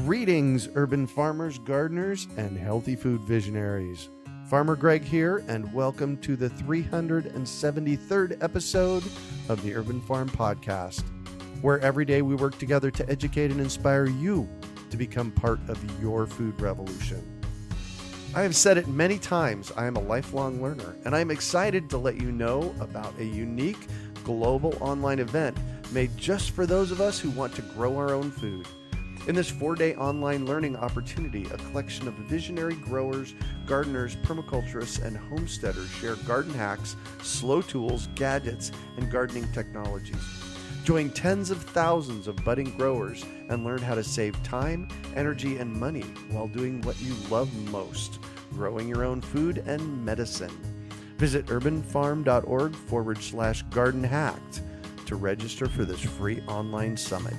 Greetings, urban farmers, gardeners, and healthy food visionaries. Farmer Greg here, and welcome to the 373rd episode of the Urban Farm Podcast, where every day we work together to educate and inspire you to become part of your food revolution. I have said it many times, I am a lifelong learner, and I'm excited to let you know about a unique global online event made just for those of us who want to grow our own food. In this 4-day online learning opportunity, a collection of visionary growers, gardeners, permaculturists, and homesteaders share garden hacks, slow tools, gadgets, and gardening technologies. Join tens of thousands of budding growers and learn how to save time, energy, and money while doing what you love most, growing your own food and medicine. Visit urbanfarm.org/gardenhacked to register for this free online summit.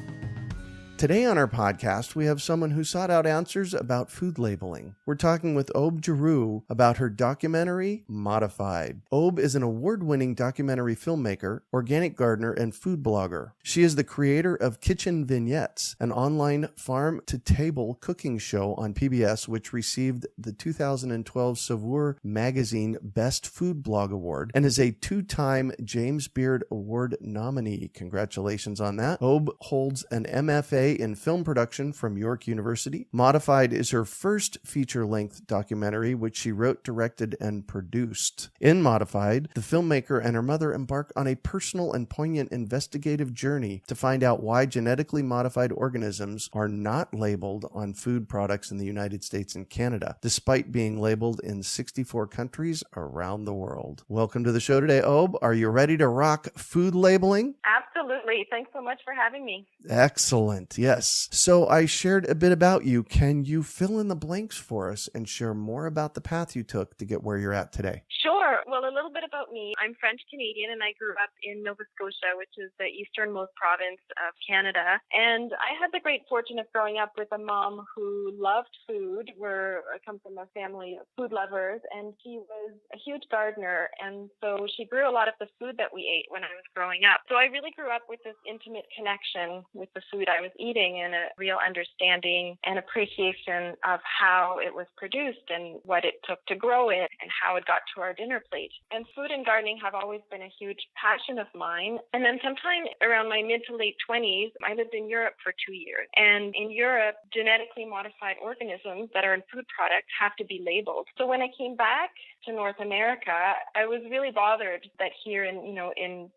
Today on our podcast, we have someone who sought out answers about food labeling. We're talking with Aube Giroux about her documentary, Modified. Aube is an award-winning documentary filmmaker, organic gardener, and food blogger. She is the creator of Kitchen Vignettes, an online farm-to-table cooking show on PBS, which received the 2012 Saveur magazine Best Food Blog Award, and is a 2-time James Beard Award nominee. Congratulations on that. Aube holds an MFA in film production from York University. Modified is her first feature-length documentary, which she wrote, directed, and produced. In Modified, the filmmaker and her mother embark on a personal and poignant investigative journey to find out why genetically modified organisms are not labeled on food products in the United States and Canada, despite being labeled in 64 countries around the world. Welcome to the show today, Aube. Are you ready to rock food labeling? Absolutely. Thanks so much for having me. Excellent. Yes. So I shared a bit about you. Can you fill in the blanks for us and share more about the path you took to get where you're at today? Sure. Well, a little bit about me. I'm French-Canadian, and I grew up in Nova Scotia, which is the easternmost province of Canada. And I had the great fortune of growing up with a mom who loved food. I come from a family of food lovers, and she was a huge gardener. And so she grew a lot of the food that we ate when I was growing up. So I really grew up with this intimate connection with the food I was eating and a real understanding and appreciation of how it was produced and what it took to grow it and how it got to our dinner plate. And food and gardening have always been a huge passion of mine. And then sometime around my mid to late 20s, I lived in Europe for 2 years. And in Europe, genetically modified organisms that are in food products have to be labeled. So when I came back to North America, I was really bothered that here in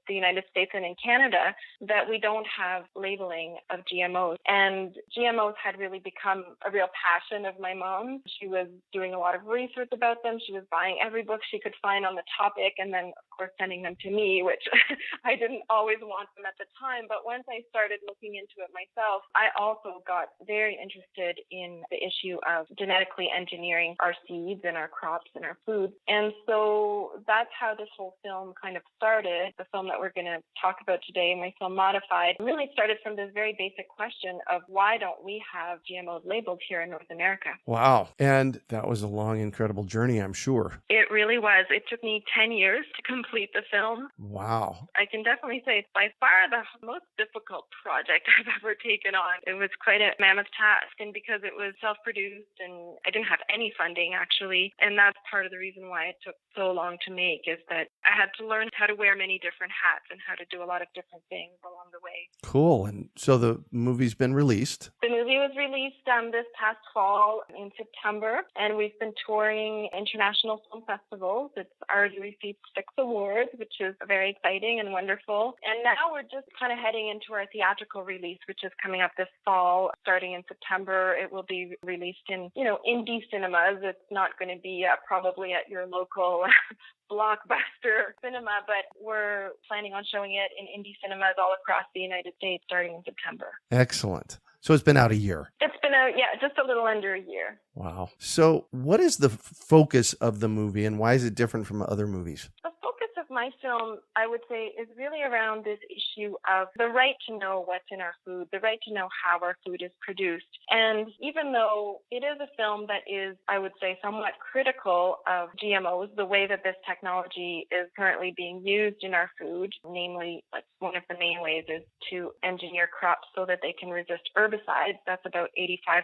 the United States and in Canada, that we don't have labeling of GMOs. And GMOs had really become a real passion of my mom. She was doing a lot of research about them. She was buying every book she could find on the topic and then, of course, sending them to me, which I didn't always want them at the time. But once I started looking into it myself, I also got very interested in the issue of genetically engineering our seeds and our crops and our food. And so that's how this whole film kind of started. The film that we're going to talk about today, my film Modified, really started from this very basic question of why don't we have GMOs labeled here in North America? Wow. And that was a long, incredible journey, I'm sure. It really was. It took me 10 years to complete the film. Wow. I can definitely say it's by far the most difficult project I've ever taken on. It was quite a mammoth task, and because it was self-produced and I didn't have any funding, actually, and that's part of the reason why it took so long to make, is that I had to learn how to wear many different hats and how to do a lot of different things along the way. Cool. And so the movie's been released? The movie was released this past fall in September, and we've been touring international film festivals. It's already received 6 awards, which is very exciting and wonderful. And now we're just kind of heading into our theatrical release, which is coming up this fall. Starting in September, it will be released in, indie cinemas. It's not going to be probably at your local blockbuster cinema, but we're planning on showing it in indie cinemas all across the United States starting in September. Excellent. So it's been out a year. It's been just a little under a year. Wow. So what is the focus of the movie and why is it different from other movies? The focus of my film, I would say, is really around this issue of the right to know what's in our food, the right to know how our food is produced. And even though it is a film that is, I would say, somewhat critical of GMOs, the way that this technology is currently being used in our food, namely, like one of the main ways is to engineer crops so that they can resist herbicides. That's about 85%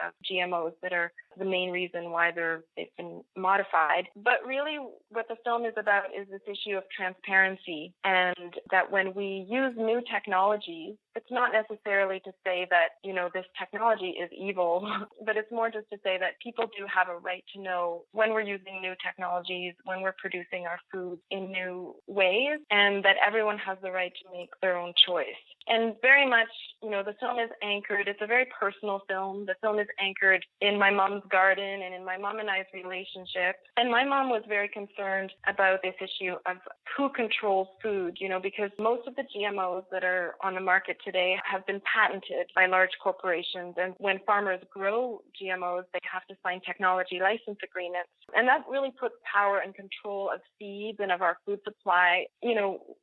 of GMOs that are the main reason why they've been modified. But really what the film is about is this issue of transparency, and that when we use new technologies, it's not necessarily to say that, this technology is evil, but it's more just to say that people do have a right to know when we're using new technologies, when we're producing our food in new ways, and that everyone has the right to make their own choice. And very much, the film is anchored. It's a very personal film. The film is anchored in my mom's garden and in my mom and I's relationship. And my mom was very concerned about this issue of who controls food, because most of the GMOs that are on the market today have been patented by large corporations. And when farmers grow GMOs, they have to sign technology license agreements. And that really puts power and control of seeds and of our food supply,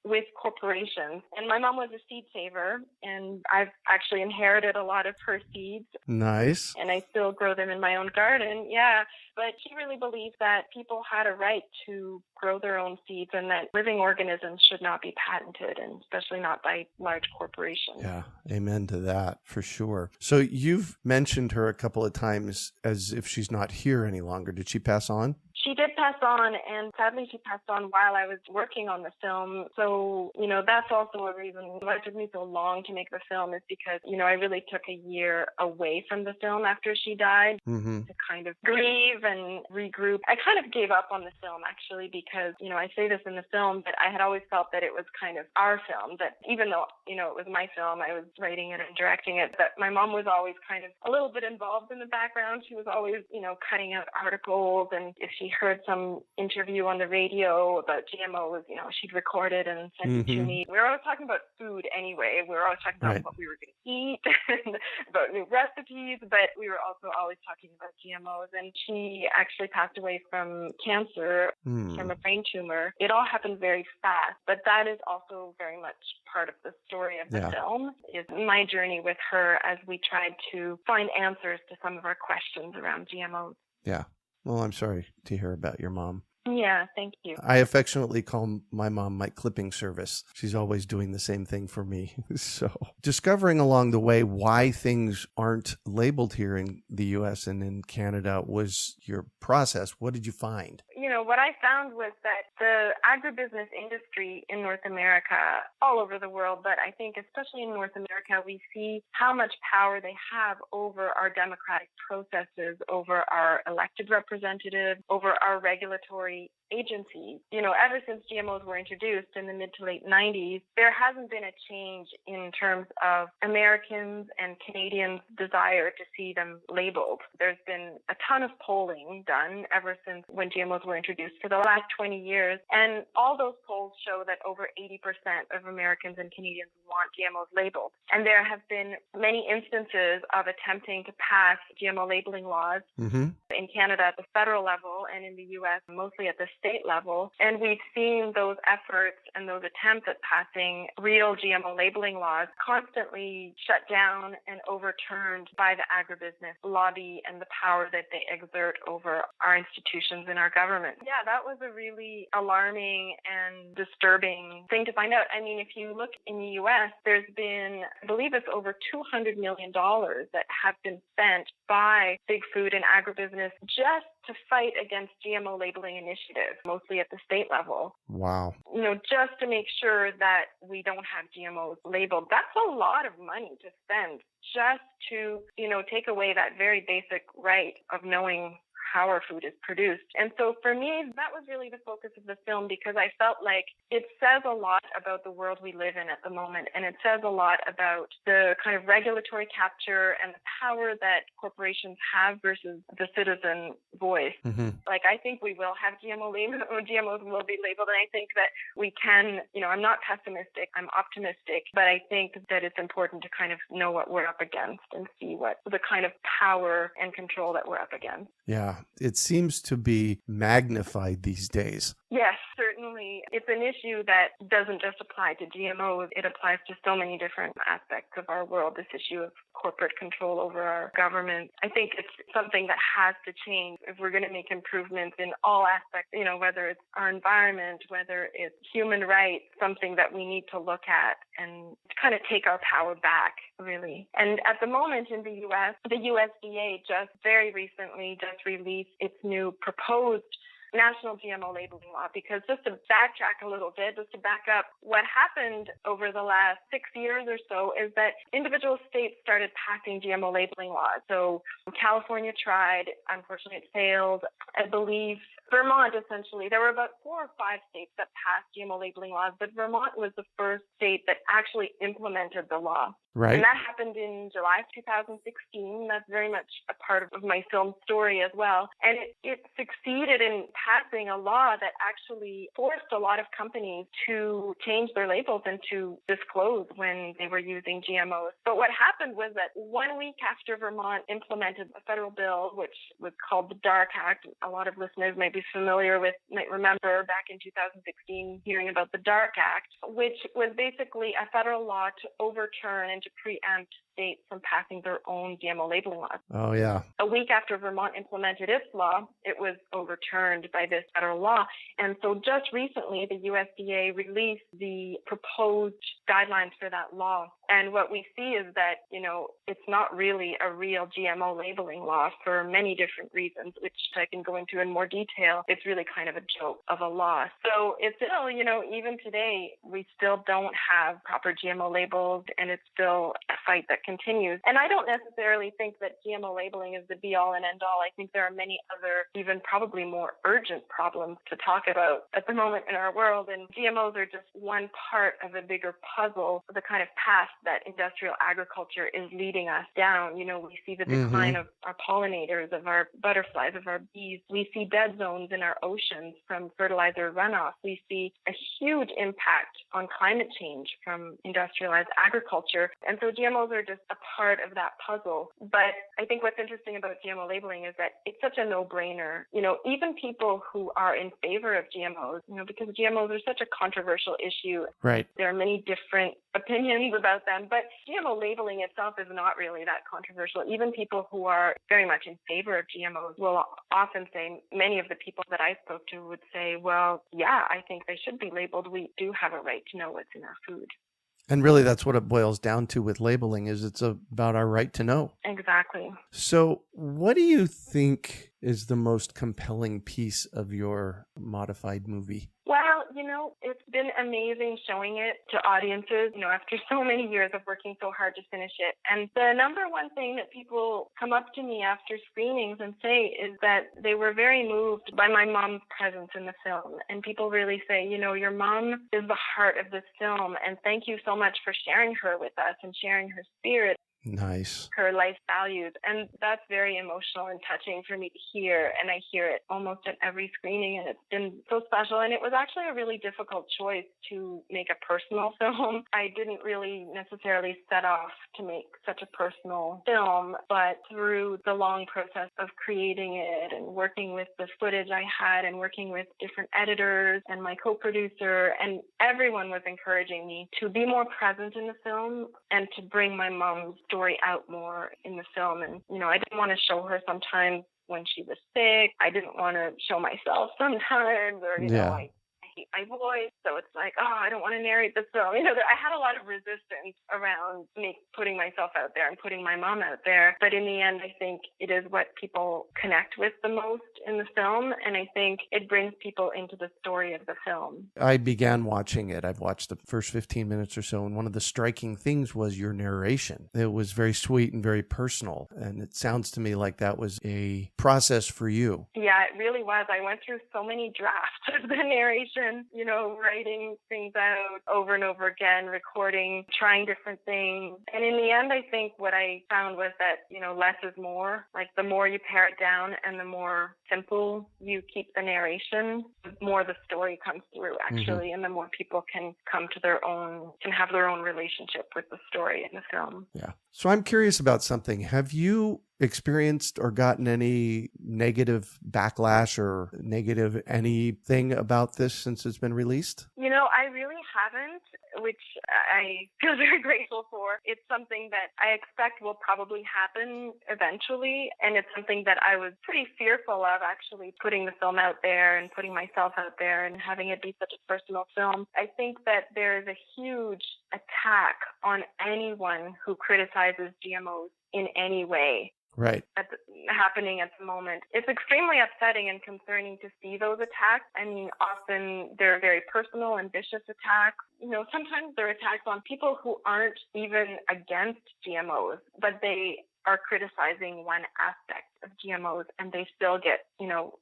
with corporations. And my mom was a seed saver, and I've actually inherited a lot of her seeds. Nice. And I still grow them in my own garden. Yeah. But she really believed that people had a right to grow their own seeds and that living organisms should not be patented, and especially not by large corporations. Yeah, amen to that for sure. So you've mentioned her a couple of times as if she's not here any longer. Did she pass on? She did pass on, and sadly she passed on while I was working on the film. So, that's also a reason why it took me so long to make the film, is because, I really took a year away from the film after she died to kind of grieve and regroup. I kind of gave up on the film, actually, because, I say this in the film, but I had always felt that it was kind of our film, that even though, it was my film, I was writing it and directing it, that my mom was always kind of a little bit involved in the background. She was always, cutting out articles, and if she heard some interview on the radio about GMOs, she'd record it and send it to me. We were always talking about food anyway. We were always talking about what we were going to eat and about new recipes, but we were also always talking about GMOs. And she actually passed away from cancer, from a brain tumor. It all happened very fast, but that is also very much part of the story of the film, is my journey with her as we tried to find answers to some of our questions around GMOs. Yeah. Well, I'm sorry to hear about your mom. Yeah, thank you. I affectionately call my mom my clipping service. She's always doing the same thing for me. So discovering along the way why things aren't labeled here in the U.S. and in Canada was your process. What did you find? What I found was that the agribusiness industry in North America, all over the world, but I think especially in North America, we see how much power they have over our democratic processes, over our elected representatives, over our regulatory agencies. Ever since GMOs were introduced in the mid to late 90s, there hasn't been a change in terms of Americans and Canadians' desire to see them labeled. There's been a ton of polling done ever since when GMOs were introduced for the last 20 years, and all those polls show that over 80% of Americans and Canadians want GMOs labeled. And there have been many instances of attempting to pass GMO labeling laws in Canada at the federal level, and in the U.S. mostly at the state level. And we've seen those efforts and those attempts at passing real GMO labeling laws constantly shut down and overturned by the agribusiness lobby and the power that they exert over our institutions and our government. Yeah, that was a really alarming and disturbing thing to find out. I mean, if you look in the U.S., there's been, I believe it's over $200 million that have been spent by big food and agribusiness just to fight against GMO labeling initiatives, mostly at the state level. Wow. Just to make sure that we don't have GMOs labeled. That's a lot of money to spend just to, take away that very basic right of knowing how our food is produced. And so for me, that was really the focus of the film, because I felt like it says a lot about the world we live in at the moment. And it says a lot about the kind of regulatory capture and the power that corporations have versus the citizen voice. Like, I think we will have GMOs will be labeled. And I think that we can, I'm not pessimistic, I'm optimistic, but I think that it's important to kind of know what we're up against and see what the kind of power and control that we're up against. Yeah, it seems to be magnified these days. Yes, certainly. certainly it's an issue that doesn't just apply to GMOs. It applies to so many different aspects of our world, this issue of corporate control over our government. I think it's something that has to change if we're going to make improvements in all aspects, whether it's our environment, whether it's human rights, something that we need to look at and kind of take our power back, really. And at the moment in the U.S., the USDA just very recently just released its new proposed national GMO labeling law, because just to backtrack a little bit, just to back up, what happened over the last 6 years or so is that individual states started passing GMO labeling laws. So California tried, unfortunately it failed. I believe Vermont, essentially, there were about 4 or 5 states that passed GMO labeling laws, but Vermont was the first state that actually implemented the law. Right. And that happened in July of 2016. That's very much a part of my film story as well. And it succeeded in passing a law that actually forced a lot of companies to change their labels and to disclose when they were using GMOs. But what happened was that 1 week after Vermont implemented a federal bill, which was called the DARK Act, a lot of listeners might be familiar with, might remember back in 2016 hearing about the DARK Act, which was basically a federal law to overturn and to preempt states from passing their own GMO labeling laws. Oh, yeah. A week after Vermont implemented its law, it was overturned by this federal law. And so just recently, the USDA released the proposed guidelines for that law. And what we see is that, it's not really a real GMO labeling law for many different reasons, which I can go into in more detail. It's really kind of a joke of a law. So it's still, even today, we still don't have proper GMO labels, and it's still a fight that continues. And I don't necessarily think that GMO labeling is the be-all and end-all. I think there are many other, even probably more urgent problems to talk about at the moment in our world. And GMOs are just one part of a bigger puzzle, the kind of path that industrial agriculture is leading us down. We see the decline of our pollinators, of our butterflies, of our bees. We see dead zones in our oceans from fertilizer runoff. We see a huge impact on climate change from industrialized agriculture. And so GMOs are just a part of that puzzle. But I think what's interesting about GMO labeling is that it's such a no-brainer. Even people who are in favor of GMOs, because GMOs are such a controversial issue. Right. There are many different opinions about them, but GMO labeling itself is not really that controversial. Even people who are very much in favor of GMOs will often say, many of the people that I spoke to would say, well, yeah, I think they should be labeled. We do have a right to know what's in our food. And really, that's what it boils down to with labeling, is it's about our right to know. Exactly. So what do you think is the most compelling piece of your modified movie? Well, it's been amazing showing it to audiences, after so many years of working so hard to finish it. And the number one thing that people come up to me after screenings and say is that they were very moved by my mom's presence in the film. And people really say, your mom is the heart of this film, and thank you so much for sharing her with us and sharing her spirit. Nice. Her life values. And that's very emotional and touching for me to hear. And I hear it almost at every screening, and it's been so special. And it was actually a really difficult choice to make a personal film. I didn't really necessarily set off to make such a personal film, but through the long process of creating it and working with the footage I had and working with different editors and my co-producer, and everyone was encouraging me to be more present in the film and to bring my mom's story out more in the film. And, I didn't want to show her sometimes when she was sick. I didn't want to show myself sometimes, or, I hate my voice. So it's like, I don't want to narrate the film. I had a lot of resistance around me putting myself out there and putting my mom out there. But in the end, I think it is what people connect with the most in the film. And I think it brings people into the story of the film. I began watching it. I've watched the first 15 minutes or so. And one of the striking things was your narration. It was very sweet and very personal. And it sounds to me like that was a process for you. Yeah, it really was. I went through so many drafts of the narration, writing things out over and over again, recording, trying different things. And in the end, I think what I found was that, less is more. Like, the more you pare it down and the more simple you keep the narration, the more the story comes through, actually, and the more people can come to can have their own relationship with the story in the film. Yeah. So I'm curious about something. Have you experienced or gotten any negative backlash or negative anything about this since it's been released? I really haven't, which I feel very grateful for. It's something that I expect will probably happen eventually, and it's something that I was pretty fearful of, actually, putting the film out there and putting myself out there and having it be such a personal film. I think that there is a huge attack on anyone who criticizes GMOs in any way. Right. Happening at the moment. It's extremely upsetting and concerning to see those attacks. I mean, often they're very personal and vicious attacks. Sometimes they're attacks on people who aren't even against GMOs, but they are criticizing one aspect of GMOs and they still get,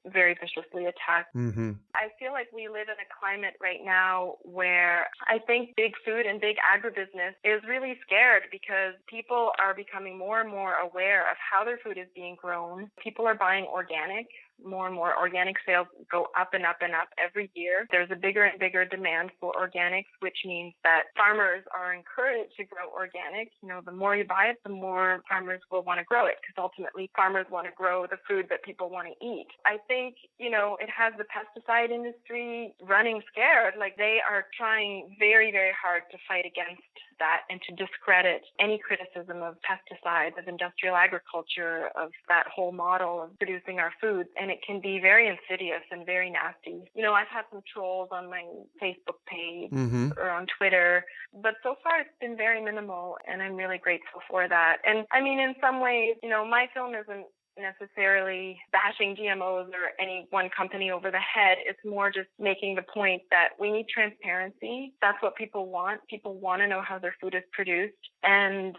very viciously attacked. Mm-hmm. I feel like we live in a climate right now where I think big food and big agribusiness is really scared because people are becoming more and more aware of how their food is being grown. People are buying organic. More and more organic sales go up and up and up every year. There's a bigger and bigger demand for organics, which means that farmers are encouraged to grow organic. The more you buy it, the more farmers will want to grow it because ultimately farmers want to grow the food that people want to eat. I think, it has the pesticide industry running scared. Like they are trying very, very hard to fight against that and to discredit any criticism of pesticides, of industrial agriculture, of that whole model of producing our food. And it can be very insidious and very nasty. I've had some trolls on my Facebook page or on Twitter, but so far it's been very minimal and I'm really grateful for that. And I mean, in some ways, my film isn't necessarily bashing GMOs or any one company over the head. It's more just making the point that we need transparency. That's what people want. People want to know how their food is produced. And,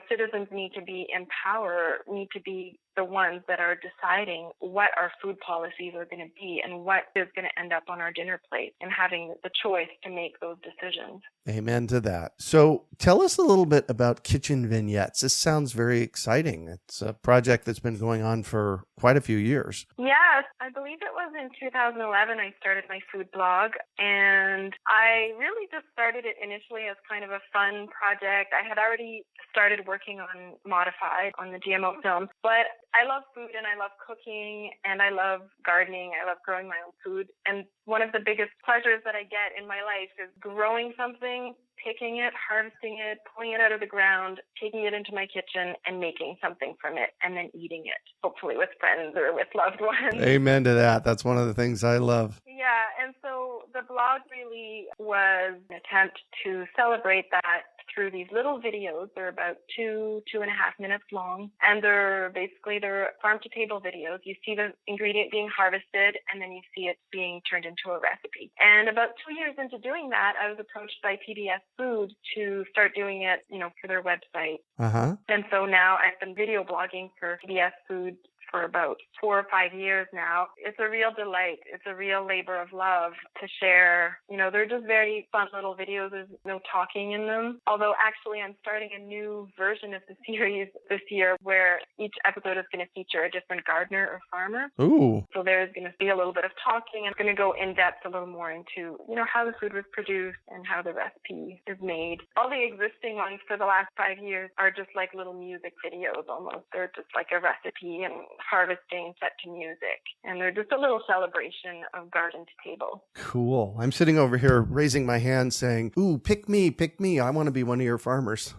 citizens need to be empowered, need to be the ones that are deciding what our food policies are going to be and what is going to end up on our dinner plate and having the choice to make those decisions. Amen to that. So tell us a little bit about Kitchen Vignettes. This sounds very exciting. It's a project that's been going on for quite a few years. Yes, I believe it was in 2011 I started my food blog, and I really just started it initially as kind of a fun project. I had already started working on Modified, on the GMO film, but I love food and I love cooking and I love gardening. I love growing my own food. And one of the biggest pleasures that I get in my life is growing something, picking it, harvesting it, pulling it out of the ground, taking it into my kitchen and making something from it and then eating it, hopefully with friends or with loved ones. Amen to that. That's one of the things I love. Yeah. And so the blog really was an attempt to celebrate that through these little videos. They're about 2.5 minutes long, and they're farm-to-table videos. You see the ingredient being harvested, and then you see it being turned into a recipe. And about 2 years into doing that, I was approached by PBS Food to start doing it, for their website. Uh-huh. And so now I've been video blogging for PBS Food for about 4 or 5 years now. It's a real delight. It's a real labor of love to share. They're just very fun little videos. There's no talking in them. Although actually I'm starting a new version of the series this year where each episode is going to feature a different gardener or farmer. Ooh. So there's going to be a little bit of talking. I'm going to go in depth a little more into, how the food was produced and how the recipe is made. All the existing ones for the last 5 years are just like little music videos almost. They're just like a recipe and harvesting set to music. And they're just a little celebration of garden to table. Cool. I'm sitting over here raising my hand saying, ooh, pick me. I want to be one of your farmers.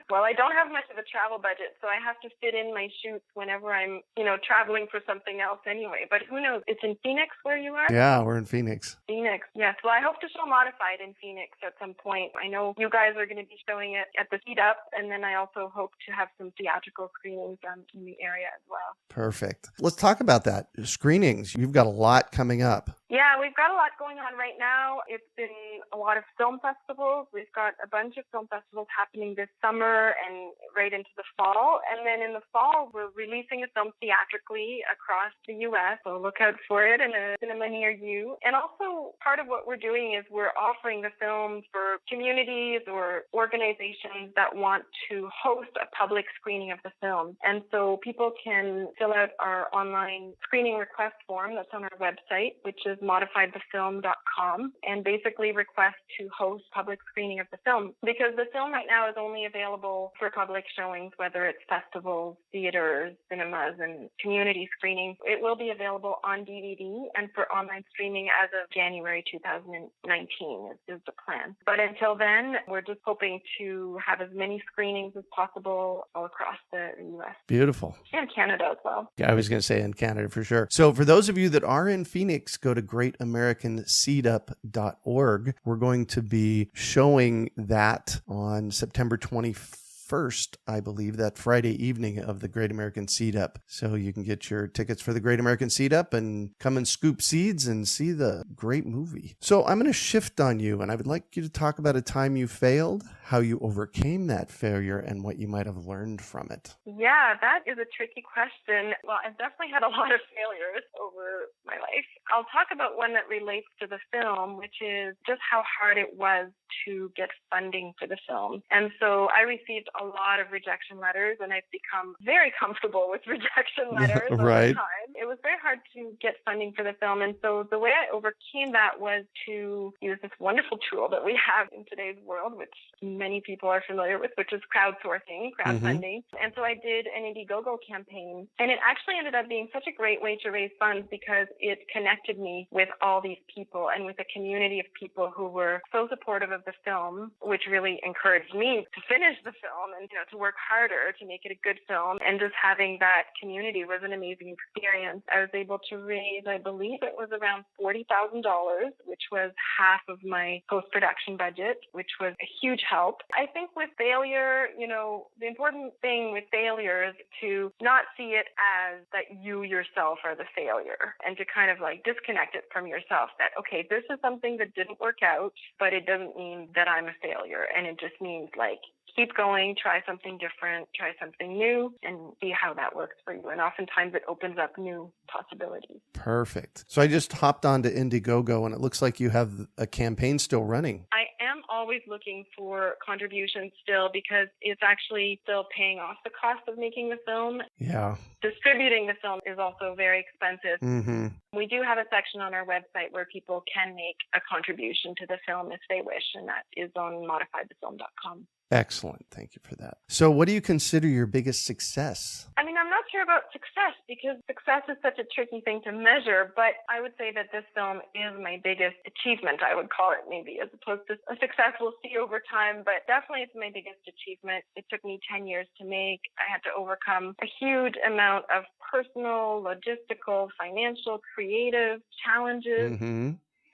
Well, I don't have much of a travel budget, so I have to fit in my shoots whenever I'm, traveling for something else anyway. But who knows? It's in Phoenix where you are? Yeah, we're in Phoenix. Yes. Well, I hope to show Modified in Phoenix at some point. I know you guys are going to be showing it at the Feed Up, and then I also hope to have some theatrical screenings in the area as well. Perfect. Let's talk about that. Screenings. You've got a lot coming up. Yeah, we've got a lot going on right now. It's been a lot of film festivals. We've got a bunch of film festivals happening this summer and right into the fall. And then in the fall, we're releasing a film theatrically across the U.S., so look out for it in a cinema near you. And also, part of what we're doing is we're offering the film for communities or organizations that want to host a public screening of the film. And so people can fill out our online screening request form that's on our website, which is is modifiedthefilm.com, and basically request to host public screening of the film, because the film right now is only available for public showings, whether it's festivals, theaters, cinemas, and community screenings. It will be available on DVD and for online streaming as of January 2019 is the plan. But until then, we're just hoping to have as many screenings as possible all across the U.S. Beautiful. And Canada as well. Yeah, I was going to say in Canada for sure. So for those of you that are in Phoenix, go to greatamericanseedup.org. We're going to be showing that on September 21st, I believe, that Friday evening of the Great American Seed Up. So you can get your tickets for the Great American Seed Up and come and scoop seeds and see the great movie. So I'm going to shift on you, and I would like you to talk about a time you failed, how you overcame that failure, and what you might have learned from it. Yeah, that is a tricky question. Well, I've definitely had a lot of failures over my life. I'll talk about one that relates to the film, which is just how hard it was to get funding for the film. And so I received a lot of rejection letters, and I've become very comfortable with rejection letters right. over time. It was very hard to get funding for the film. And so the way I overcame that was to use this wonderful tool that we have in today's world, which many people are familiar with, which is crowdsourcing, crowdfunding. And so I did an Indiegogo campaign, and it actually ended up being such a great way to raise funds because it connected me with all these people and with a community of people who were so supportive of the film, which really encouraged me to finish the film and, to work harder to make it a good film. And just having that community was an amazing experience. I was able to raise, I believe it was around $40,000, which was half of my post-production budget, which was a huge help. I think with failure, the important thing with failure is to not see it as that you yourself are the failure, and to kind of like disconnect it from yourself, that, okay, this is something that didn't work out, but it doesn't mean that I'm a failure. And it just means like, keep going, try something different, try something new, and see how that works for you. And oftentimes it opens up new possibilities. Perfect. So I just hopped onto Indiegogo, and it looks like you have a campaign still running. I am always looking for contributions still, because it's actually still paying off the cost of making the film. Yeah. Distributing the film is also very expensive. Mm-hmm. We do have a section on our website where people can make a contribution to the film if they wish, and that is on modifiedthefilm.com. Excellent. Thank you for that. So what do you consider your biggest success? I'm not sure about success, because success is such a tricky thing to measure, but I would say that this film is my biggest achievement, I would call it, maybe, as opposed to a success we'll see over time, but definitely it's my biggest achievement. It took me 10 years to make. I had to overcome a huge amount of personal, logistical, financial, creative challenges.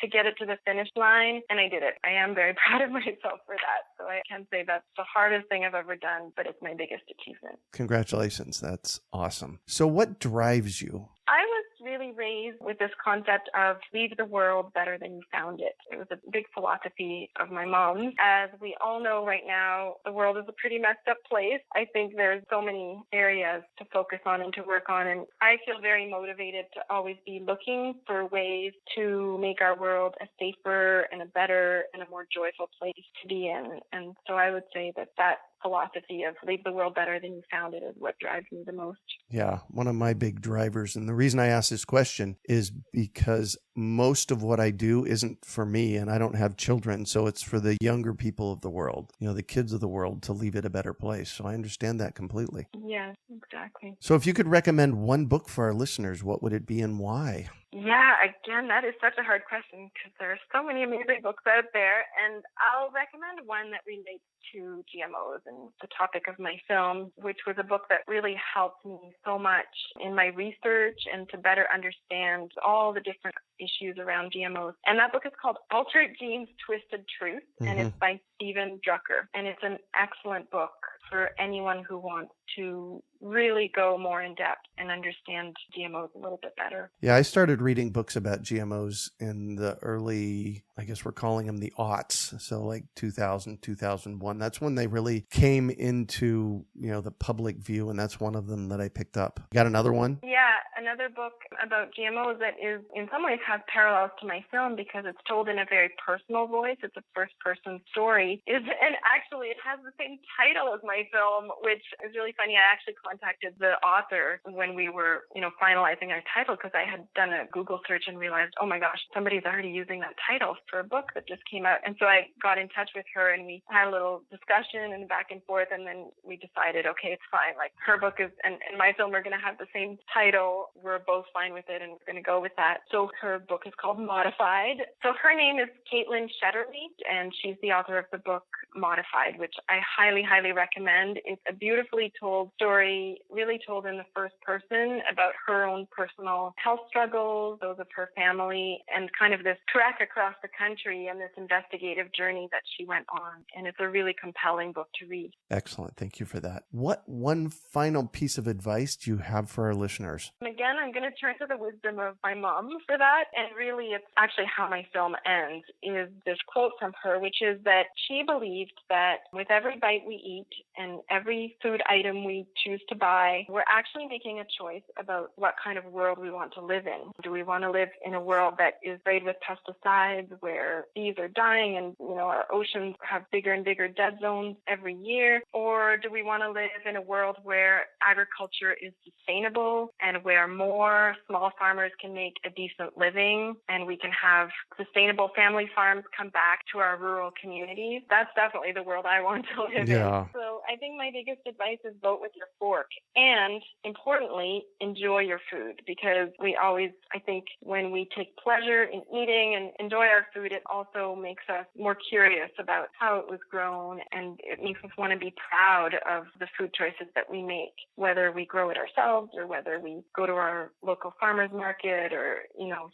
To get it to the finish line, and I did it. I am very proud of myself for that. So I can say that's the hardest thing I've ever done, but it's my biggest achievement. Congratulations. That's awesome. So what drives you? I was really raised with this concept of leave the world better than you found it. It was a big philosophy of my mom's. As we all know right now, the world is a pretty messed up place. I think there's so many areas to focus on and to work on, and I feel very motivated to always be looking for ways to make our world a safer and a better and a more joyful place to be in. And so I would say that philosophy of leave the world better than you found it is what drives me the most. Yeah, one of my big drivers. And the reason I ask this question is because most of what I do isn't for me, and I don't have children. So it's for the younger people of the world, the kids of the world, to leave it a better place. So I understand that completely. Yes, exactly. So if you could recommend one book for our listeners, what would it be and why? Yeah, again, that is such a hard question because there are so many amazing books out there. And I'll recommend one that relates to GMOs and the topic of my film, which was a book that really helped me so much in my research and to better understand all the different issues around GMOs. And that book is called Altered Genes, Twisted Truth, and it's by Stephen Drucker. And it's an excellent book for anyone who wants to really go more in depth and understand GMOs a little bit better. Yeah, I started reading books about GMOs in the early, I guess we're calling them the aughts. So like 2000, 2001. That's when they really came into, the public view. And that's one of them that I picked up. Got another one? Yeah, another book about GMOs that is in some ways has parallels to my film because it's told in a very personal voice. It's a first person story. And actually it has the same title as my my film, which is really funny. I actually contacted the author when we were, finalizing our title, because I had done a Google search and realized, oh my gosh, somebody's already using that title for a book that just came out. And so I got in touch with her and we had a little discussion and back and forth. And then we decided, okay, it's fine. Like her book is, and my film are going to have the same title. We're both fine with it and we're going to go with that. So her book is called Modified. So her name is Caitlin Shetterly, and she's the author of the book Modified, which I highly, highly recommend. It's a beautifully told story, really told in the first person about her own personal health struggles, those of her family, and kind of this trek across the country and this investigative journey that she went on. And it's a really compelling book to read. Excellent. Thank you for that. What one final piece of advice do you have for our listeners? Again, I'm going to turn to the wisdom of my mom for that. And really, it's actually how my film ends, is this quote from her, which is that she believed that with every bite we eat and every food item we choose to buy, we're actually making a choice about what kind of world we want to live in. Do we want to live in a world that is sprayed with pesticides, where bees are dying and, our oceans have bigger and bigger dead zones every year? Or do we want to live in a world where agriculture is sustainable and where more small farmers can make a decent living and we can have sustainable family farms come back to our rural communities? That's definitely the world I want to live in. So I think my biggest advice is vote with your fork. And importantly, enjoy your food, because we always, I think, when we take pleasure in eating and enjoy our food, it also makes us more curious about how it was grown, and it makes us want to be proud of the food choices that we make, whether we grow it ourselves or whether we go to our local farmers market or,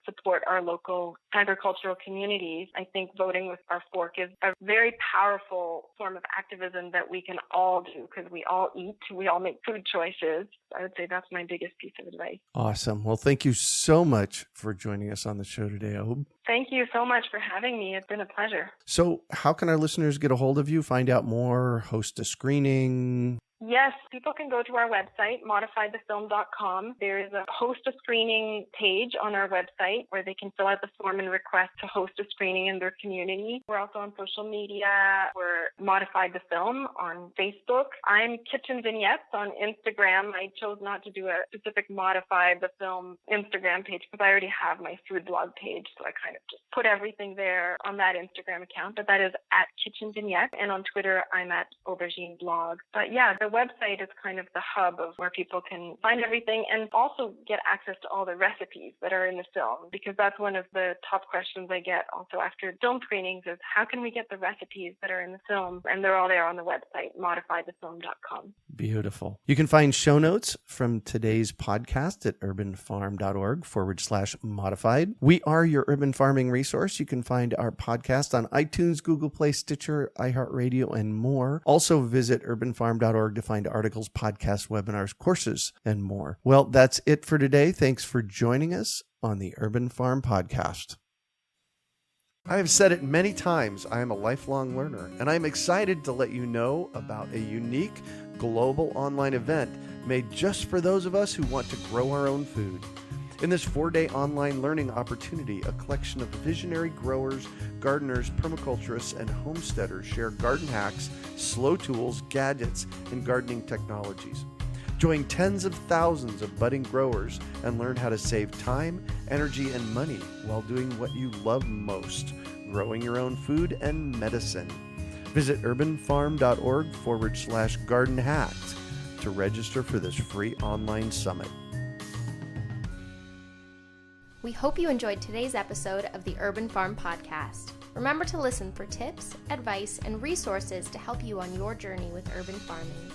support our local agricultural communities. I think voting with our fork is a very powerful form of activism that we can all do, because we all eat, we all make food choices. I would say that's my biggest piece of advice. Awesome. Well, thank you so much for joining us on the show today, Aube. Thank you so much for having me. It's been a pleasure. So how can our listeners get a hold of you, find out more, host a screening? Yes, people can go to our website, modifiedthefilm.com. There is a host a screening page on our website where they can fill out the form and request to host a screening in their community. We're also on social media. We're Modified the Film on Facebook. I'm Kitchen Vignettes on Instagram. I chose not to do a specific Modified the Film Instagram page because I already have my food blog page, so I kind of just put everything there on that Instagram account. But that is at Kitchen Vignettes, and on Twitter I'm at Aubergine Blog. But yeah, the website is kind of the hub of where people can find everything and also get access to all the recipes that are in the film, because that's one of the top questions I get also after film screenings is how can we get the recipes that are in the film? And they're all there on the website, modifiedthefilm.com. Beautiful. You can find show notes from today's podcast at urbanfarm.org/modified. We are your urban farming resource. You can find our podcast on iTunes, Google Play, Stitcher, iHeartRadio, and more. Also visit urbanfarm.org to find articles, podcasts, webinars, courses, and more. Well, that's it for today. Thanks for joining us on the Urban Farm Podcast. I have said it many times, I am a lifelong learner, and I'm excited to let you know about a unique global online event made just for those of us who want to grow our own food. In this 4-day online learning opportunity, a collection of visionary growers, gardeners, permaculturists, and homesteaders share garden hacks, slow tools, gadgets, and gardening technologies. Join tens of thousands of budding growers and learn how to save time, energy, and money while doing what you love most, growing your own food and medicine. Visit urbanfarm.org/garden hacks to register for this free online summit. We hope you enjoyed today's episode of the Urban Farm Podcast. Remember to listen for tips, advice, and resources to help you on your journey with urban farming.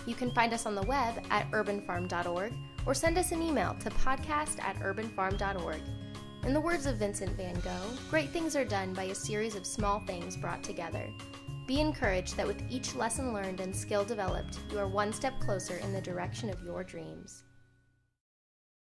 You can find us on the web at urbanfarm.org or send us an email to podcast@urbanfarm.org. In the words of Vincent van Gogh, great things are done by a series of small things brought together. Be encouraged that with each lesson learned and skill developed, you are one step closer in the direction of your dreams.